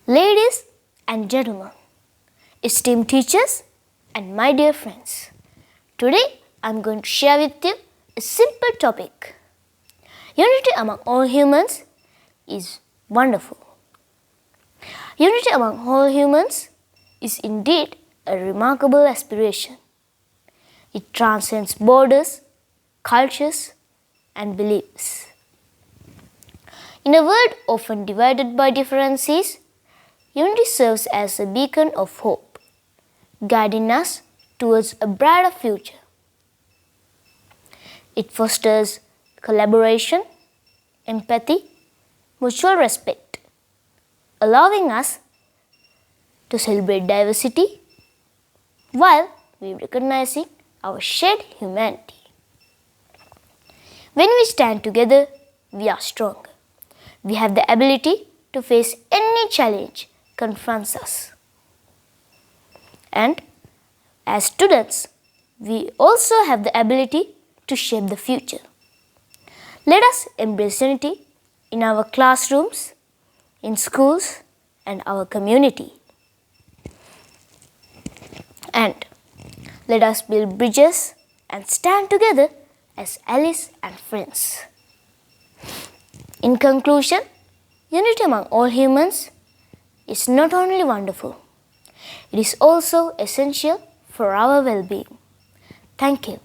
Ladies and gentlemen, esteemed teachers and my dear friends, today I am going to share with you a simple topic. Unity among all humans is wonderful. Unity among all humans is indeed a remarkable aspiration. It transcends borders, cultures, and beliefs. In a world often divided by differences, unity serves as a beacon of hope, guiding us towards a brighter future. It fosters collaboration, empathy, mutual respect, allowing us to celebrate diversity while we recognizing our shared humanity. When we stand together, we are stronger. We have the ability to face any challenge confronts us. And as students, we also have the ability to shape the future. Let us embrace unity in our classrooms, in schools, and our community. And let us build bridges and stand together as allies and friends. In conclusion, unity among all humans is not only wonderful, it is also essential for our well-being. Thank you.